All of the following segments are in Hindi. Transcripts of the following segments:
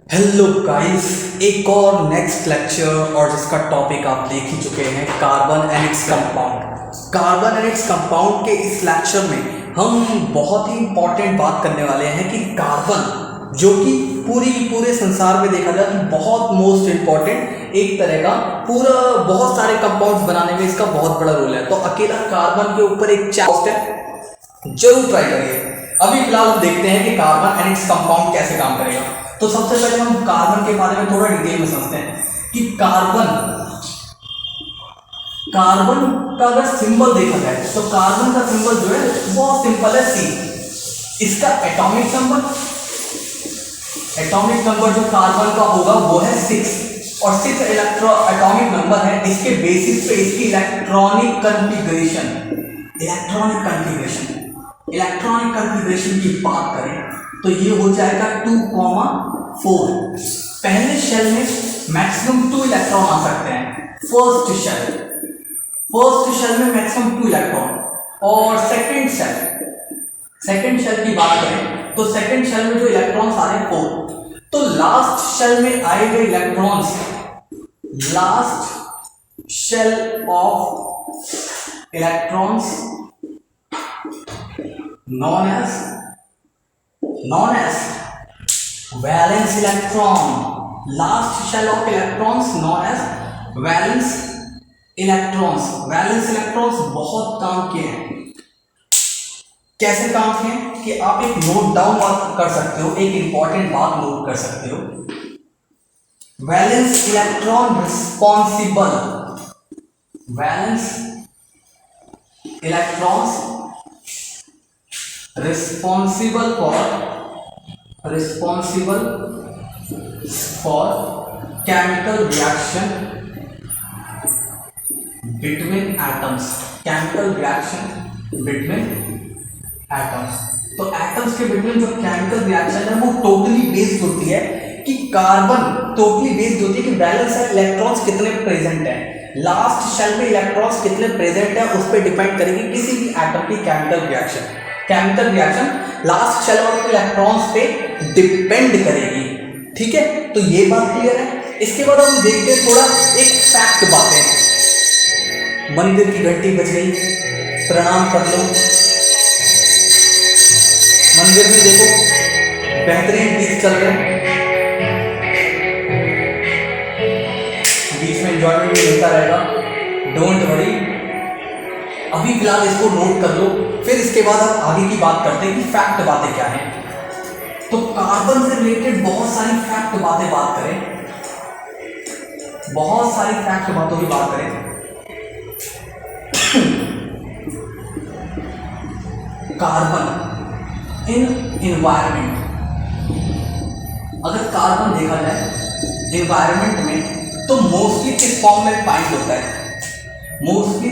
हेलो गाइस, एक और नेक्स्ट लेक्चर और जिसका टॉपिक आप देख ही चुके हैं, carbon and its compound. Carbon and its compound के इस लेक्चर में हम बहुत ही इंपॉर्टेंट बात करने वाले हैं कि कार्बन जो कि पूरे संसार में देखा जाए तो बहुत मोस्ट इंपॉर्टेंट एक तरह का पूरा बहुत सारे कंपाउंड्स बनाने में इसका बहुत बड़ा रोल है। तो अकेला कार्बन के ऊपर एक चैप्टर है, जरूर ट्राई करिए। अभी फिलहाल हम देखते हैं कि कार्बन एंड इट्स कंपाउंड कैसे काम करेगा। तो सबसे पहले हम कार्बन के बारे में थोड़ा डिटेल में समझते हैं कि कार्बन का अगर सिंबल देखा जाए तो कार्बन का सिंबल जो है बहुत सिंपल है, सी। इसका एटॉमिक नंबर जो कार्बन का होगा वो है 6 और 6 एटॉमिक नंबर है। इसके बेसिस पे इसकी इलेक्ट्रॉनिक कन्फिग्रेशन की बात करें तो ये हो जाएगा 2,4। पहले शेल में मैक्सिमम 2 इलेक्ट्रॉन आ सकते हैं, फर्स्ट शेल में मैक्सिमम 2 इलेक्ट्रॉन। और सेकंड शेल की बात करें तो सेकंड शेल में जो इलेक्ट्रॉन्स आ रहे हैं 4। तो लास्ट शेल में आए गए electrons, last shell of electrons known as valence electron, last shell of electrons known as valence electrons बहुत काम किए हैं। कैसे काम किए कि आप एक नोट डाउन कर सकते हो, एक इंपॉर्टेंट बात नोट कर सकते हो। Valence electron responsible for chemical reaction between atoms। तो एटम्स के बिटवीन जो केमिकल रिएक्शन है वो टोटली बेस्ड होती है कि वैलेंस इलेक्ट्रॉन्स कितने प्रेजेंट है, लास्ट शेल में इलेक्ट्रॉन्स कितने प्रेजेंट है उस पर डिपेंड करेगी किसी भी एटम की chemical reaction last shell of electrons पे डिपेंड करेगी। ठीक है, तो ये बात क्लियर है। इसके बाद हम देखते हैं थोड़ा एक फैक्ट बातें। मंदिर की घंटी बज गई, प्रणाम कर लो। मंदिर में देखो बेहतरीन गीत चल रहे हैं, बीच में एंजॉयमेंट भी मिलता रहेगा, डोंट वरी। अभी फिलहाल इसको नोट कर लो, फिर इसके बाद हम आगे की बात करते हैं कि फैक्ट बातें क्या हैं। तो कार्बन से रिलेटेड बहुत सारी फैक्ट बातें बात करें, बहुत सारी फैक्ट बातों की बात करें। कार्बन इन एनवायरनमेंट, अगर कार्बन देखा जाए एनवायरनमेंट में तो मोस्टली किस फॉर्म में फाइंड होता है, मोस्टली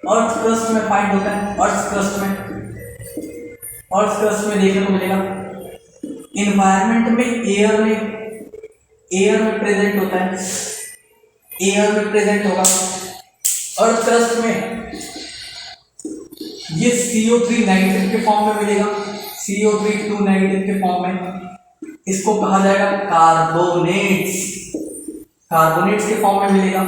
अर्थ क्रस्ट में फाइंड होता है। अर्थ क्रस्ट में देखने को मिलेगा। एनवायरनमेंट में एयर में प्रेजेंट होता है, एयर में प्रेजेंट होगा। अर्थ क्रस्ट में ये CO3 नेगेटिव के फॉर्म में मिलेगा, CO3 नेगेटिव के फॉर्म में। इसको कहा जाएगा कार्बोनेट्स के फॉर्म में मिलेगा।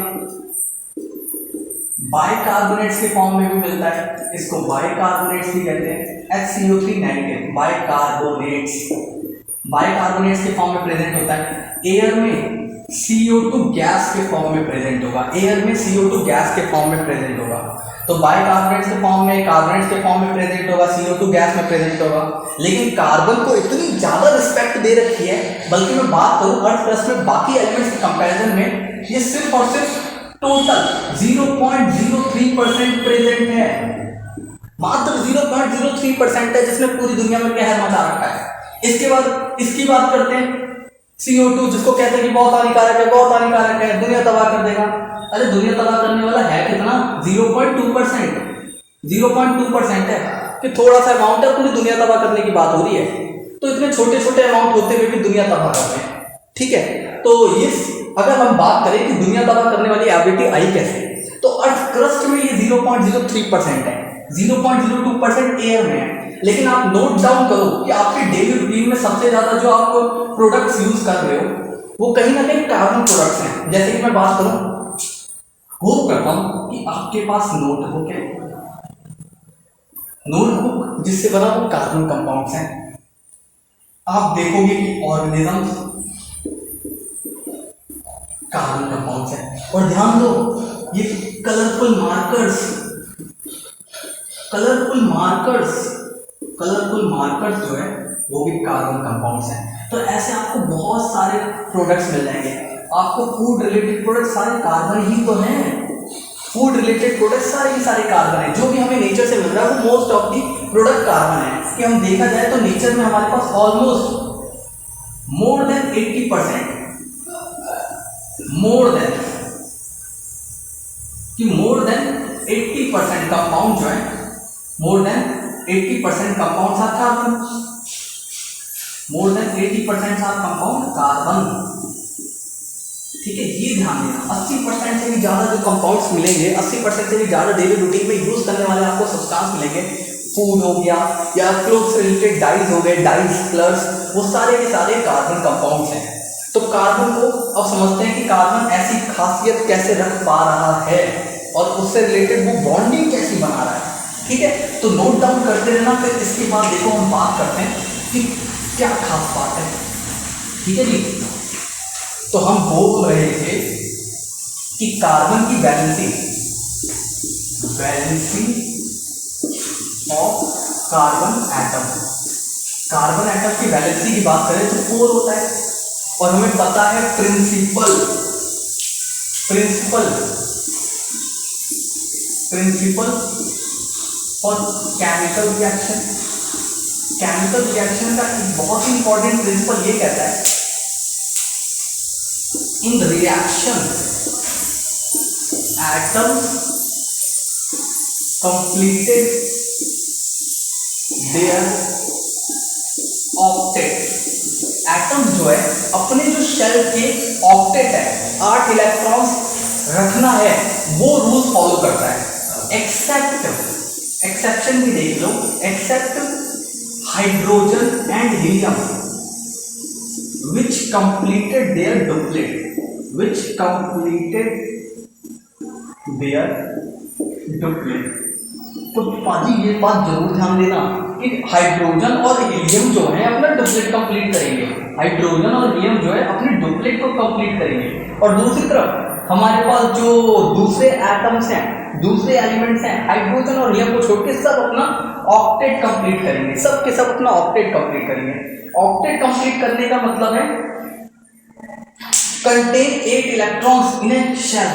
बाइकार्बोनेट्स के फॉर्म में भी मिलता है, इसको बाइकार्बोनेट्स भी कहते हैं। HCO3 नेगेटिव बाइकार्बोनेट्स के फॉर्म में प्रेजेंट होता है। एयर में CO2 गैस के फॉर्म में प्रेजेंट होगा, तो बाइकार्बोनेट्स के फॉर्म में, कार्बोनेट्स के फॉर्म में प्रेजेंट होगा, CO2 गैस में प्रेजेंट होगा। लेकिन कार्बन को इतनी ज्यादा रिस्पेक्ट दे रखी है, बल्कि मैं बात करूं अर्थ क्रस्ट में बाकी एलिमेंट्स के कंपैरिजन में ये सिर्फ और सिर्फ टोटल 0.03% प्रेजेंट है, मात्र 0.03% है, जिसमें पूरी दुनिया में कहर मचा रखा है। इसकी बात करते हैं CO2, जिसको कहते हैं कि बहुत हानिकारक है, दुनिया तबाह कर देगा। अरे दुनिया तबाह करने वाला है कितना, 0.2% है कि थोड़ा सा अमाउंट है, पूरी दुनिया तबाह करने की बात हो रही है। तो इतने छोटे अमाउंट होते हुए भी दुनिया तबाह कर रहे हैं। ठीक है, तो ये अगर हम बात करें कि दुनिया तबाह करने वाली एबिलिटी आई कैसे, तो अर्थ क्रस्ट में ये 0.03% है, 0.02% एयर में है। लेकिन आप नोट डाउन करो कि आपके डेली रूटीन में सबसे ज़्यादा जो आप प्रोडक्ट्स यूज कर रहे हो वो कहीं ना कहीं कार्बन प्रोडक्ट्स हैं। जैसे कि मैं बात करूं, होप करता हूं कि आपके पास नोटबुक है, नोटबुक जिससे बना वो कार्बन कंपाउंड्स हैं। आप देखोगे कि ऑर्गेनिजम्स कार्बन कंपाउंड्स हैं। और ध्यान दो, ये कलरफुल मार्कर्स जो है वो भी कार्बन कंपाउंड्स हैं। तो ऐसे आपको बहुत सारे प्रोडक्ट्स मिल जाएंगे। आपको फूड रिलेटेड प्रोडक्ट सारे कार्बन ही तो हैं। फूड रिलेटेड प्रोडक्ट सारे कार्बन हैं। जो भी हमें नेचर से मिल रहा है वो most of the product carbon है। कि हम देखा जाए तो नेचर में हमारे पास ऑलमोस्ट मोर देन 80% कंपाउंड जो है, more than 80% compounds are carbon. More than 80% are compound carbon. ठीक है, ये ध्यान देना। 80% से भी ज़्यादा जो कंपाउंड्स मिलेंगे, 80% से भी ज़्यादा डेली रूटीन में यूज करने वाले आपको सब्सटेंस मिलेंगे। फूड हो गया या क्लोथ्स रिलेटेड डाइज हो गए, डाइज कलर्स, वो सारे के सारे कार्बन कंपाउंड्स हैं। तो कार्बन को अब समझते हैं कि कार्बन ऐसी खासियत कैसे रख पा रहा है और उससे रिलेटेड वो बॉन्डिंग कैसी बना रहा है। ठीक है, तो नोट डाउन करते रहना। फिर इसके बाद देखो हम बात करते हैं कि क्या खास बात है। ठीक है जी, तो हम बोल रहे थे कि कार्बन की वैलेंसी ऑफ कार्बन एटम की वैलेंसी की बात करें तो 4 होता है। और हमें पता है प्रिंसिपल फॉर केमिकल रिएक्शन का एक बहुत ही इंपॉर्टेंट प्रिंसिपल ये कहता है, in the reaction atoms completed their octet। Atom जो है अपने जो शेल के ऑक्टेट है, 8 इलेक्ट्रॉन्स रखना है, वो रूल फॉलो करता है। एक्सेप्शन भी देख लो, except hydrogen and helium which completed their duplet। तो पाजी ये बात जरूर ध्यान देना कि हाइड्रोजन और हीलियम जो है अपना डुप्लेट कंप्लीट करेंगे। हाइड्रोजन और हीलियम जो है अपने डुप्लेट को कंप्लीट करेंगे। और दूसरी तरफ हमारे पास जो दूसरे एटम्स हैं, दूसरे एलिमेंट्स हैं, हाइड्रोजन और हीलियम को छोड़ के सब अपना ऑक्टेट कंप्लीट करेंगे। सब के सब अपना ऑक्टेट कंप्लीट करेंगे। ऑक्टेट कंप्लीट करने का मतलब है contain 8 electrons in a shell.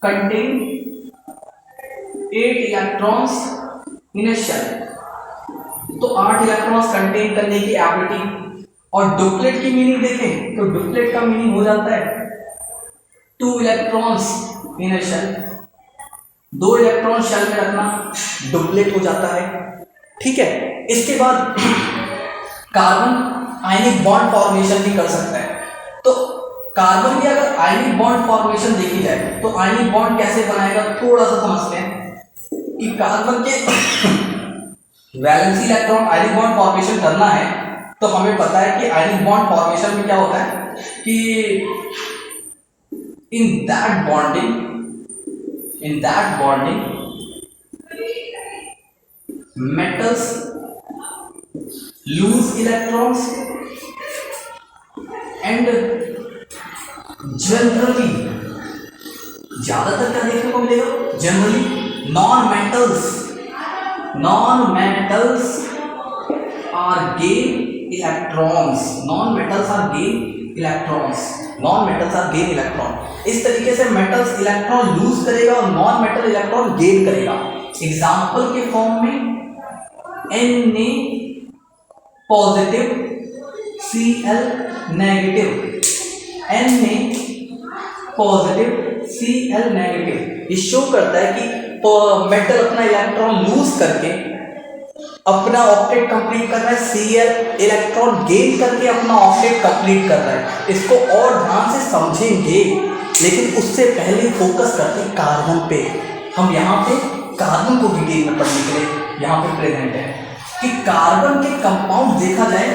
Contain 8 electrons in a shell. तो 8 इलेक्ट्रॉन्स कंटेन करने की एबिलिटी। और डुप्लेट की मीनिंग देखें तो डुप्लेट का मीनिंग हो जाता है 2 electrons in a shell. 2 electron shell में रखना डुप्लेट हो जाता है। ठीक है, इसके बाद कार्बन आयनिक बॉन्ड फॉर्मेशन भी कर सकता है। तो कार्बन की अगर आयनिक बॉन्ड फॉर्मेशन देखी जाए तो आयनिक बॉन्ड कैसे बनाएगा थोड़ा सा समझते हैं कि कार्बन के valency electron ionic bond formation करना है तो हमें पता है कि आयनिक बॉन्ड फॉर्मेशन में क्या होता है कि in that bonding metals lose electrons and generally, ज्यादातर क्या देखने को मिलेगा, generally non metals are gain electron. इस तरीके से मेटल्स इलेक्ट्रॉन लूज करेगा और नॉन मेटल इलेक्ट्रॉन गेन करेगा। एग्जाम्पल के फॉर्म में Na positive, Cl negative. Na positive, Cl negative. ये शो करता है कि मेटल अपना इलेक्ट्रॉन लूज करके अपना ऑक्टेट कंप्लीट कर रहा है, Cl इलेक्ट्रॉन गेन करके अपना ऑक्टेट कंप्लीट कर रहा है। इसको और ध्यान से समझेंगे, लेकिन उससे पहले फोकस करते हैं कार्बन पे। हम यहाँ पे कार्बन को डिटेल में पढ़ने के लिए यहाँ पे प्रेजेंट है। कि कार्बन के कंपाउंड देखा जाए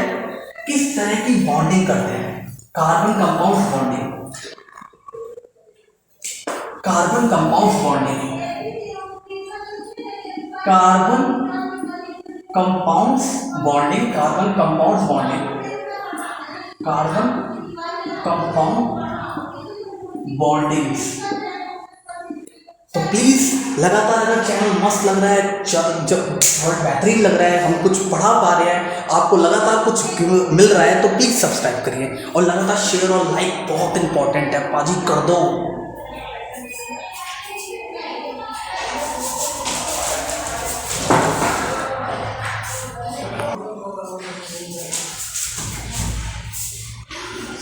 किस तरह की बॉन्डिंग करते हैं। Carbon compound bonding, carbon compound bonding, carbon compounds bonding, carbon compounds bonding, carbon compound bondings. तो प्लीज लगातार अगर चैनल मस्त लग रहा है, जब बहुत बेहतरीन लग रहा है, हम कुछ पढ़ा पा रहे हैं, आपको लगातार कुछ मिल रहा है, तो प्लीज सब्सक्राइब करिए और लगातार शेयर और लाइक बहुत इंपॉर्टेंट है, पाजी कर दो।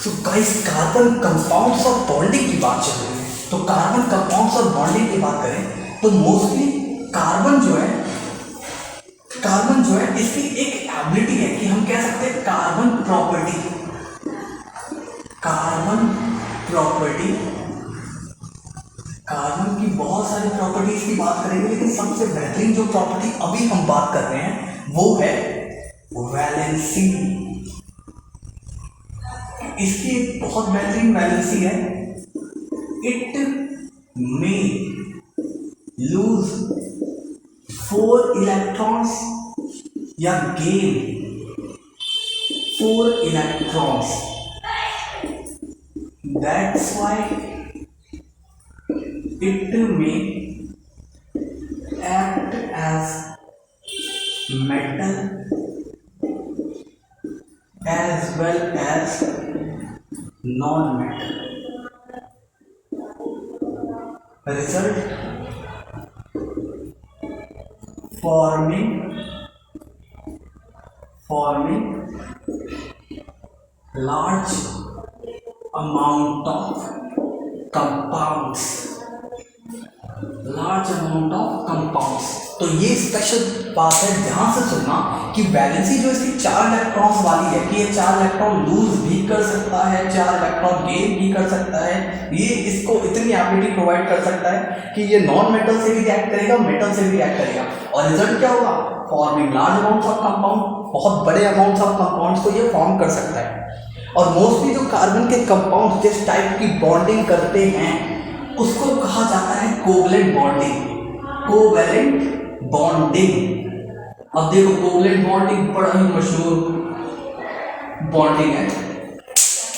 तो गाइस कार्बन कंपाउंड्स और बॉन्डिंग की बात चल रही है, तो कार्बन कंपाउंड्स और बॉन्डिंग की बात करें तो मोस्टली कार्बन जो है इसकी एक एबिलिटी है कि हम कह सकते हैं carbon property, carbon property, carbon की बहुत सारी प्रॉपर्टीज की बात करेंगे, लेकिन सबसे बेहतरीन जो प्रॉपर्टी अभी हम बात कर रहे हैं वो है वैलेंसी। इसकी बहुत बेहतरीन वैलेंसी है, इट मे लूज 4 इलेक्ट्रॉन्स या gain 4 electrons, that's why it may act as metal as well as non-metal. Result forming large amount of compounds, large amount of compounds. तो ये स्पेशल बात है, ध्यान से सुनना कि वैलेंसी जो इसकी 4 इलेक्ट्रॉन्स वाली है कि ये 4 इलेक्ट्रॉन लूज भी कर सकता है, 4 इलेक्ट्रॉन गेन भी कर सकता है, ये इसको इतनी एबिलिटी प्रोवाइड कर सकता है कि ये नॉन मेटल से भी रिएक्ट करेगा, मेटल से भी रिएक्ट करेगा, और रिजल्ट क्या होगा, forming large amounts of compound, बहुत बड़े अमाउंट्स ऑफ कंपाउंड्स को ये फॉर्म कर सकता है। और मोस्टली जो कार्बन के कंपाउंड जिस टाइप की बॉन्डिंग करते हैं उसको कहा जाता है कोवलेंट बॉन्डिंग, कोवलेंट बॉन्डिंग। अब देखो कोवलेंट बॉन्डिंग बड़ा ही मशहूर बॉन्डिंग है,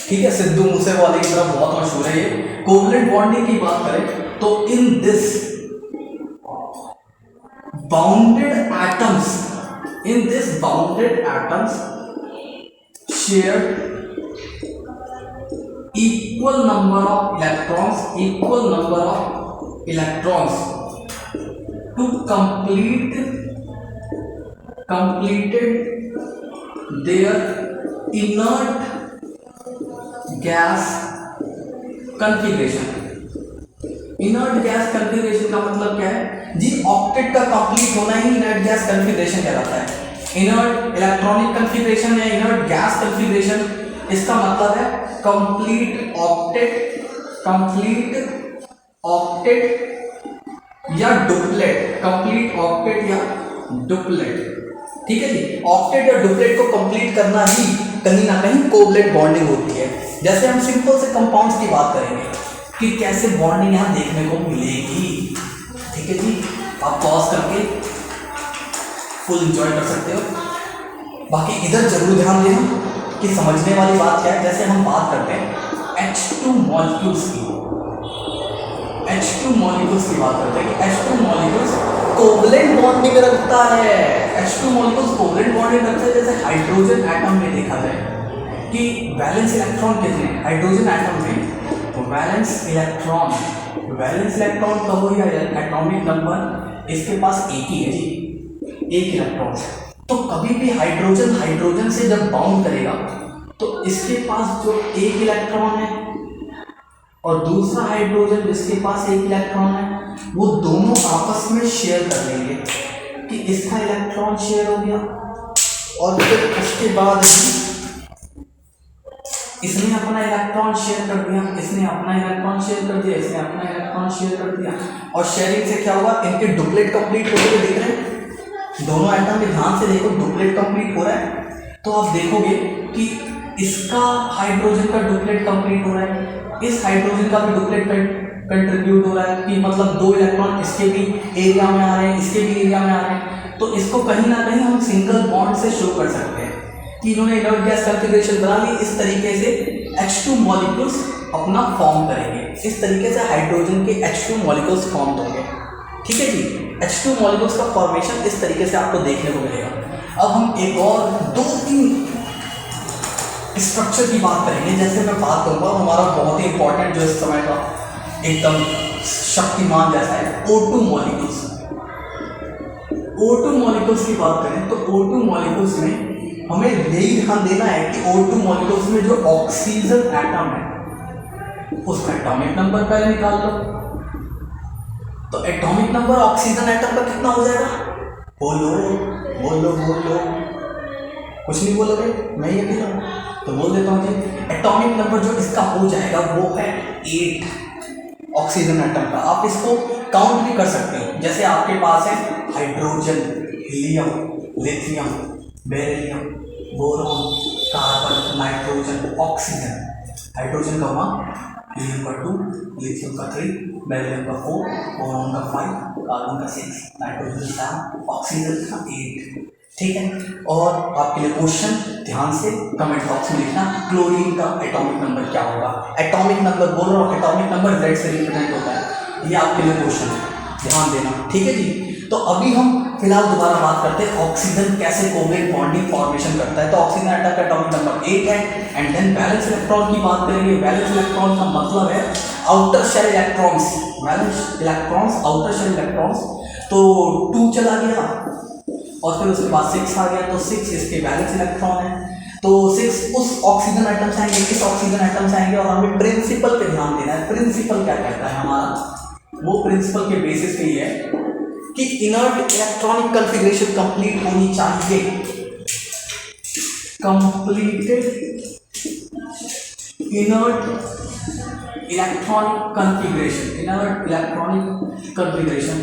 ठीक है, सिद्धू मूसेवाले की तरह बहुत मशहूर है ये। कोवलेंट बॉन्डिंग की बात करें तो in this bounded atoms share equal number of electrons to completed their inert gas configuration। Inert gas configuration का मतलब क्या है जी, ऑक्टेट का कंप्लीट होना ही इनर्ट गैस कन्फिग्रेशन कहलाता है। इनर्ट इलेक्ट्रॉनिक कन्फिग्रेशन या इनर्ट गैस कन्फिग्रेशन, इसका मतलब है कंप्लीट ऑक्टेट या डुप्लेट, कंप्लीट ऑक्टेट या डुप्लेट, ठीक है जी। ऑक्टेट या डुप्लेट को कंप्लीट करना ही कहीं ना कहीं कोवलेंट बॉन्डिंग होती है। जैसे हम सिंपल से कंपाउंड्स की बात करेंगे कि कैसे बॉन्डिंग यहाँ देखने को मिलेगी, ठीक है जी, आप पॉज करके फुल एंजॉय कर सकते हो। बाकी इधर जरूर ध्यान देना कि समझने वाली बात क्या है। जैसे हम बात करते हैं H2 मॉलिक्यूल्स की, H2 मॉलिक्यूल्स की बात करते हैं कि H2 मॉलिक्यूल्स कोवलेंट बॉन्डिंग रखता है, H2 मॉलिक्यूल्स कोवलेंट बॉन्डिंग रखता है। जैसे हाइड्रोजन एटम में देखा जाए कि वैलेंस इलेक्ट्रॉन कितने हैं हाइड्रोजन एटम में, वैलेंस इलेक्ट्रॉन का हो या एटॉमिक नंबर, इसके पास एक ही है जी, एक इलेक्ट्रॉन। तो कभी भी हाइड्रोजन से जब बाउंड करेगा तो इसके पास जो एक इलेक्ट्रॉन है और दूसरा हाइड्रोजन जिसके पास एक इलेक्ट्रॉन है, वो दोनों आपस में शेयर कर लेंगे कि इसका इलेक्ट्रॉन शेयर हो गया और फिर उसके बाद इसने अपना इलेक्ट्रॉन शेयर कर दिया, इसने अपना इलेक्ट्रॉन शेयर कर दिया, इसने अपना इलेक्ट्रॉन शेयर कर दिया, और शेयरिंग से क्या होगा, इनके डुप्लेट कंप्लीट होते हुए दिख रहे हैं, दोनों एटम में ध्यान से देखो डुप्लेट कंप्लीट हो रहा है, तो आप देखोगे कि इसका हाइड्रोजन का डुप्लेट कंप्लीट हो रहा है, इस हाइड्रोजन का भी डुप्लेट कंट्रीब्यूट हो रहा है कि मतलब 2 इलेक्ट्रॉन इसके भी एरिया में आ रहे हैं, इसके भी एरिया में आ रहे हैं। तो इसको कहीं ना कहीं हम सिंगल बॉन्ड से शो कर सकते हैं कि इन्होंने इनर्ट गैस कॉन्फ़िगरेशन बना ली। इस तरीके से H2 मॉलिक्यूल्स अपना फॉर्म करेंगे, इस तरीके से हाइड्रोजन के H2 मॉलिक्यूल्स फॉर्म होंगे। ठीक है जी, H2 मॉलिक्यूल्स का फॉर्मेशन इस तरीके से आपको देखने को मिलेगा। अब हम एक और 2-3 स्ट्रक्चर की बात करेंगे। जैसे मैं बात करूँगा हमारा बहुत ही इंपॉर्टेंट जो इस समय का एकदम शक्तिमान जैसा है O2 मॉलिक्यूल्स। O2 मॉलिक्यूल्स की बात करें तो O2 मॉलिक्यूल्स में हमें यही ध्यान देना है कि O2 मॉलिक्यूल्स में जो ऑक्सीजन एटम है उसका एटॉमिक नंबर पहले निकाल लो। तो एटॉमिक नंबर ऑक्सीजन एटम का कितना हो जाएगा? बोलो बोलो बोलो, कुछ नहीं बोलोगे, मैं ये भी तो बोल देता हूँ जी। एटॉमिक नंबर जो इसका हो जाएगा वो है 8 ऑक्सीजन एटम का। आप इसको काउंट भी कर सकते हो। जैसे आपके पास है hydrogen, helium, lithium, beryllium, boron, carbon, nitrogen, oxygen. Hydrogen का 1, हीलियम का 2, लिथियम का 3, बेरिलियम का 4, बोरॉन का 5, कार्बन का 6, नाइट्रोजन का 7, ऑक्सीजन का 8। ठीक है। और आपके लिए क्वेश्चन ध्यान से कमेंट बॉक्स में लिखना, क्लोरीन का एटॉमिक नंबर क्या होगा? एटॉमिक नंबर बोल रहा हूँ, एटॉमिक नंबर Z से रिप्रेजेंट होता है। ये आपके लिए क्वेश्चन है, ध्यान देना। ठीक है जी। तो अभी हम फिलहाल दोबारा बात करते हैं ऑक्सीजन कैसे कोवेलेंट बॉन्डिंग फॉर्मेशन करता है। तो ऑक्सीजन एटम का एटॉमिक नंबर 8 है। एंड देन वैलेंस इलेक्ट्रॉन की बात करेंगे। वैलेंस इलेक्ट्रॉन का मतलब है outer shell electrons. Valence electrons, outer shell electrons. तो 2 चला गया और फिर उसके बाद 6 आ गया, तो 6 इसके वैलेंस इलेक्ट्रॉन है। तो 6 उस ऑक्सीजन एटम से आएंगे, किस ऑक्सीजन एटम से आएंगे। और हमें प्रिंसिपल पे ध्यान देना है। प्रिंसिपल क्या कहता है हमारा? वो प्रिंसिपल के बेसिस पे ही है कि इनर्ट इलेक्ट्रॉनिक कॉन्फ़िगरेशन कंप्लीट होनी चाहिए। Completed inert electronic configuration, inert electronic configuration.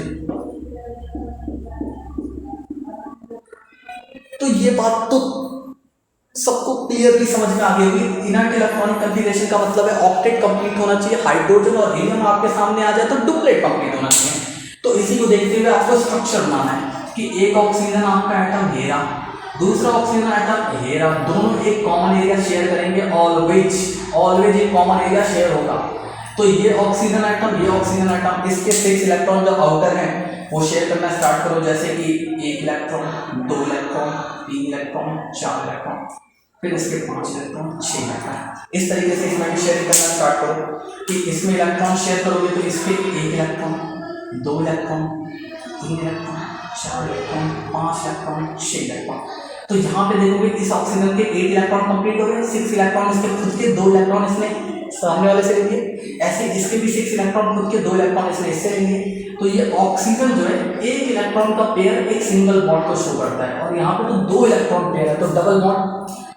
तो ये बात तो सबको क्लियरली समझ में आ गई होगी। इनर्ट इलेक्ट्रॉनिक कॉन्फ़िगरेशन का मतलब है ऑक्टेट कंप्लीट होना चाहिए। हाइड्रोजन और हीलियम आपके सामने आ जाए तो डुप्लेट कंप्लीट होना चाहिए। तो इसी को देखते हुए आपको स्ट्रक्चर बनाना है कि एक ऑक्सीजन आपका एटम हेरा, दूसरा ऑक्सीजन एटम हेरा, दोनों एक कॉमन एरिया शेयर करेंगे। ऑलवेज एक कॉमन एरिया शेयर होगा। तो ये ऑक्सीजन एटम, ये ऑक्सीजन एटम, इसके 6 इलेक्ट्रॉन जो आउटर हैं वो शेयर करना स्टार्ट करो। जैसे कि 1 इलेक्ट्रॉन, 2 इलेक्ट्रॉन, 3 इलेक्ट्रॉन, 4 इलेक्ट्रॉन, फिर इसके 5 इलेक्ट्रॉन, 6 इलेक्ट्रॉन। इस तरीके से इसमें भी शेयर करना स्टार्ट करो कि इसमें इलेक्ट्रॉन शेयर करोगे तो इसके 1 electron, 2 electron, 3 electron, 4 electron, 5 electron, 6 electron. तो यहाँ पे देखोगे इस ऑक्सीजन के 8 इलेक्ट्रॉन कंप्लीट हो गए, 6 इलेक्ट्रॉन इसके खुद के, 2 इलेक्ट्रॉन इसने सामने वाले से लेंगे। ऐसे इसके भी 6 इलेक्ट्रॉन खुद के, 2 इलेक्ट्रॉन इसने इससे लेंगे। तो ये ऑक्सीजन जो है 1 इलेक्ट्रॉन का पेयर एक सिंगल बॉन्ड को शो करता है। और यहाँ पे तो 2 इलेक्ट्रॉन पेयर है तो डबल बॉन्ड।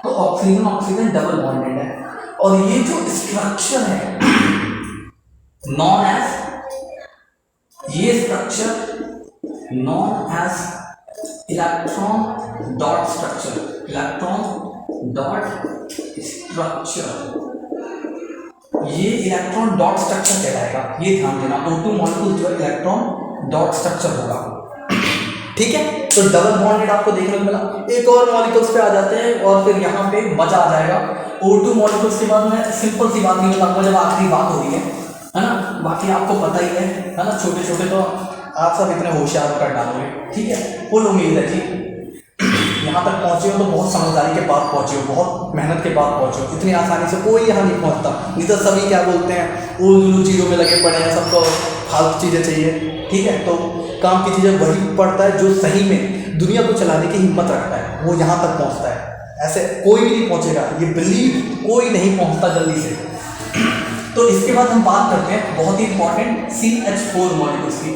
तो ऑक्सीजन ऑक्सीजन डबल बॉन्डेड है। और ये जो स्ट्रक्चर है नॉन एज, ये structure known as electron dot structure, electron dot structure, ये इलेक्ट्रॉन डॉट स्ट्रक्चर कहलाएगा। ये ध्यान देना, O2 मॉलिक्यूल जो है इलेक्ट्रॉन डॉट स्ट्रक्चर होगा। ठीक है। तो डबल बॉन्डेड आपको देखने को मिला। एक और मॉलिक्यूल्स पे आ जाते हैं और फिर यहाँ पे मजा आ जाएगा। O2 मॉलिक्यूल्स के बाद में सिंपल सी बात नहीं बताऊंगा जब आखिरी बात हो रही है ना। बाकी आपको पता ही है ना, छोटे छोटे तो आप सब इतने होशियार कर डालोगे। ठीक है, फुल उम्मीद है जी। यहाँ तक पहुँचे हो तो बहुत समझदारी के बाद पहुँचे हो, बहुत मेहनत के बाद पहुँचे हो। इतनी आसानी से कोई यहाँ नहीं पहुँचता। नहीं तो सभी क्या बोलते हैं, उल्लू चीज़ों में लगे पड़े हैं, सबको फालतू चीज़ें चाहिए। ठीक है, तो काम की चीज़ें वही पड़ता है जो सही में दुनिया को चलाने की हिम्मत रखता है, वो यहाँ तक पहुँचता है। ऐसे कोई भी नहीं पहुँचेगा, ये बिलीव कोई नहीं पहुँचता जल्दी से। तो इसके बाद हम बात करते हैं बहुत ही इंपॉर्टेंट CH4 मॉलिक्यूल्स की।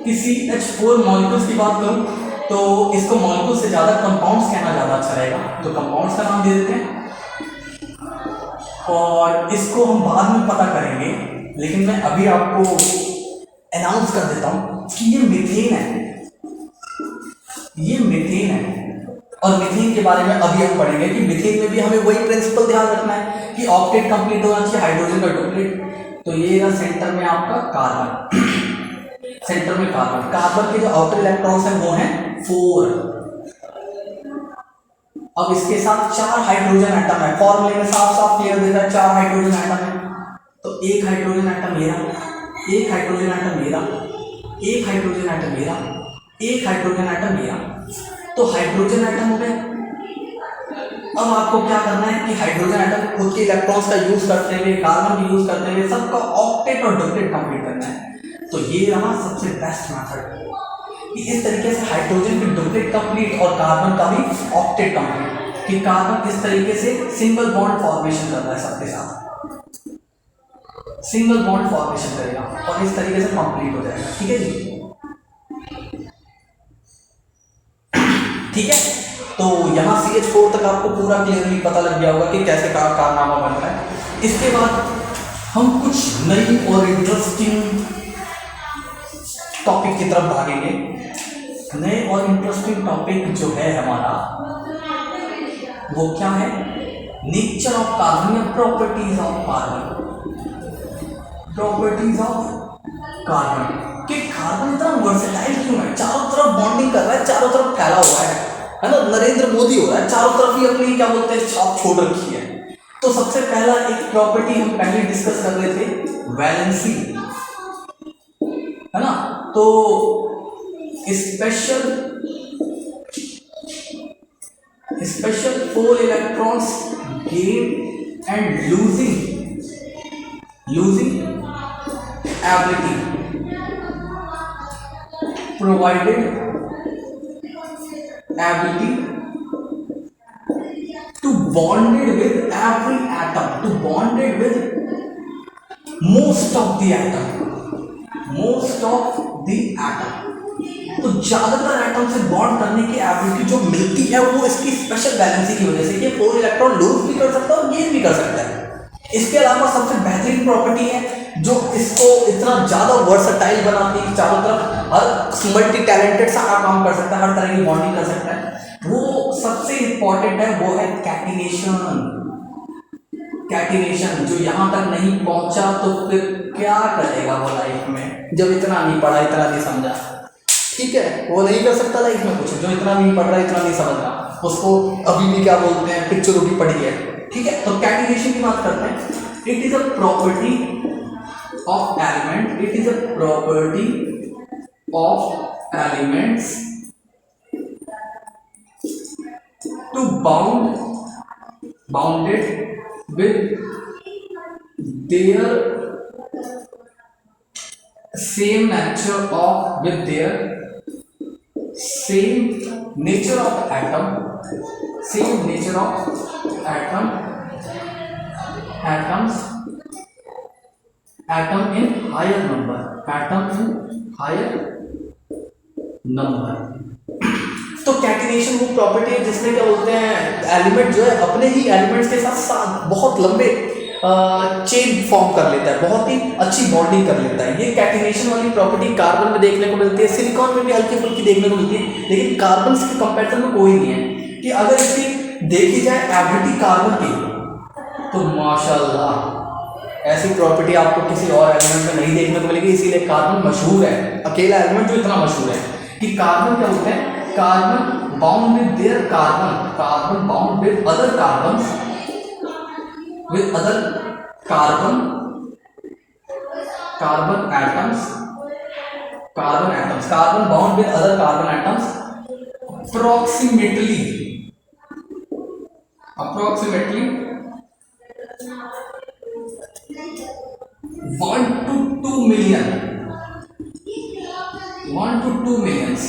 कि CH4 मॉलिक्यूल्स की बात करूँ तो इसको मॉलिक्यूल से ज़्यादा कंपाउंड्स कहना ज़्यादा अच्छा रहेगा, तो कंपाउंड्स का नाम दे देते हैं। और इसको हम बाद में पता करेंगे, लेकिन मैं अभी आपको अनाउंस कर देता हूँ कि ये मीथेन है। बारे में अभी हम पढ़ेंगे कि मीथेन में भी हमें वही प्रिंसिपल ध्यान रखना है कि ऑक्टेट कंप्लीट होना चाहिए, हाइड्रोजन का डुप्लीट। तो ये रहा सेंटर में आपका कार्बन, सेंटर में कार्बन, कार्बन के जो आउटर इलेक्ट्रॉन्स हैं वो हैं 4। अब इसके साथ 4 हाइड्रोजन एटम है, फॉर्मूले में साफ साफ क्लियर देता है 4 हाइड्रोजन एटम है। तो एक हाइड्रोजन एटम मेरा, एक हाइड्रोजन एटम मेरा, एक हाइड्रोजन एटम मेरा, एक हाइड्रोजन एटम मेरा। तो हाइड्रोजन एटम हो गए। अब आपको क्या करना है कि हाइड्रोजन एटम खुद के इलेक्ट्रॉन्स का यूज करते हुए, कार्बन का यूज करते हुए सबका ऑक्टेट और डुप्लेट कंप्लीट करना है। तो ये रहा सबसे बेस्ट मेथड कि इस तरीके से हाइड्रोजन की डुप्लेट कंप्लीट और कार्बन का भी ऑक्टेट कंप्लीट, कि कार्बन इस तरीके से सिंगल बॉन्ड फॉर्मेशन कर रहा है सबके साथ, सिंगल बॉन्ड फॉर्मेशन करेगा और इस तरीके से कंप्लीट हो जाएगा। ठीक है जी, ठीक है। तो यहाँ CH4 तक आपको पूरा क्लियरली पता लग गया होगा कि कैसे कारनामा बन रहा है। इसके बाद हम कुछ नई और इंटरेस्टिंग टॉपिक की तरफ भागेंगे। नए और इंटरेस्टिंग टॉपिक जो है हमारा वो क्या है, नेचर ऑफ कार्बन या properties of carbon, properties of carbon. कि कार्बन इतना वर्सेटाइल क्यों है, चारों तरफ बॉन्डिंग कर रहा है, चारों तरफ फैला हुआ है ना, नरेंद्र मोदी हो रहा है, चारों तरफ ही अपनी क्या बोलते हैं छाप छोड़ रखी है। तो सबसे पहला एक प्रॉपर्टी हम पहले डिस्कस कर रहे थे, वैलेंसी, है ना। तो special 4 electrons gain and losing ability provided ability to bonded with every atom, to bonded with most of the atom, most of the atom। तो ज्यादातर एटम से बॉन्ड करने की एबिलिटी जो मिलती है वो इसकी स्पेशल बैलेंसी की वजह से, कि 4 इलेक्ट्रॉन लूज भी कर सकता है और गेन भी कर सकता है। इसके अलावा सबसे बेहतरीन प्रॉपर्टी है जो इसको इतना ज्यादा वर्सटाइल बनाती है कि चारों तरफ हर मल्टी टैलेंटेड सा काम कर सकता है, हर तरह की बॉन्डिंग कर सकता है। वो सबसे इंपॉर्टेंट है, वो है कैटिनेशन। कैटिनेशन जो यहाँ तक नहीं पहुंचा तो फिर क्या करेगा वो लाइफ में, जब इतना नहीं पढ़ा, इतना नहीं समझा, ठीक है, वो नहीं कर सकता लाइफ में कुछ। जो इतना नहीं पढ़ रहा, इतना नहीं समझ रहा, उसको अभी भी क्या बोलते हैं, पिक्चरों की पढ़ी है, ठीक है। तो कैटिनेशन की बात करते हैं। It is a property of element, it is a property of elements to bounded with their same nature of, with their same nature of atom, same nature of atom, atom in higher number, atom in higher number। तो कैटिनेशन वो प्रॉपर्टी है जिसमें क्या बोलते हैं, एलिमेंट जो है अपने ही एलिमेंट्स के साथ साथ बहुत लंबे चेन फॉर्म कर लेता है, बहुत ही अच्छी बॉन्डिंग कर लेता है। ये कैटिनेशन वाली प्रॉपर्टी कार्बन में देखने को मिलती है, सिलिकॉन में भी हल्की फुल्की देखने को मिलती है, लेकिन कार्बन के कंपैरिजन में कोई नहीं है। कि अगर इसकी देखी जाए एबिलिटी कार्बन की, तो माशाल्लाह ऐसी प्रॉपर्टी आपको किसी और एलिमेंट में नहीं देखने को मिलेगी। इसीलिए कार्बन मशहूर है, अकेला एलिमेंट जो इतना मशहूर है कि कार्बन क्या होते हैं, carbon bound with their carbon, carbon bound with other carbon, with other carbon atoms, carbon bound with other carbon atoms approximately 1 to 2 million, 1 to 2 millions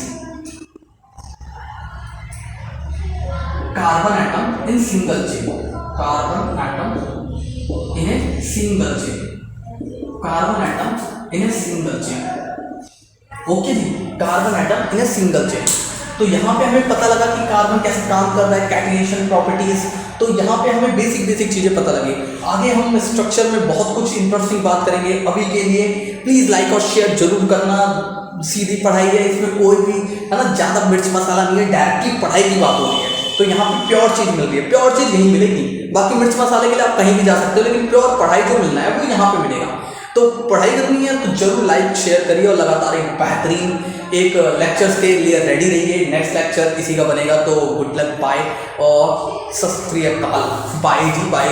carbon atom in single chain, carbon atom in a single chain, carbon atom in a single chain। Okay जी, carbon atom in a single chain. तो यहाँ पे हमें पता लगा कि कार्बन कैसे काम कर रहा है, कैटिनेशन प्रॉपर्टीज। तो यहाँ पे हमें बेसिक चीजें पता लगी। आगे हम स्ट्रक्चर में बहुत कुछ इंटरेस्टिंग बात करेंगे। अभी के लिए प्लीज लाइक और शेयर जरूर करना। सीधी पढ़ाई है, इसमें कोई भी है ना ज्यादा मिर्च मसाला नहीं है, डायरेक्टली पढ़ाई की बात हो रही है। तो यहाँ पे प्योर चीज़ मिल रही है, प्योर चीज़ यहीं मिलेगी। बाकी मिर्च मसाले के लिए आप कहीं भी जा सकते हो, लेकिन प्योर पढ़ाई जो मिलना है वो यहाँ पे मिलेगा। तो पढ़ाई करनी है तो जरूर लाइक शेयर करिए और लगातार एक बेहतरीन एक लेक्चर्स के लिए रेडी रहिए। नेक्स्ट लेक्चर इसी का बनेगा, तो गुड लक, बाय और सत श्री अकाल, बाय जी बाय।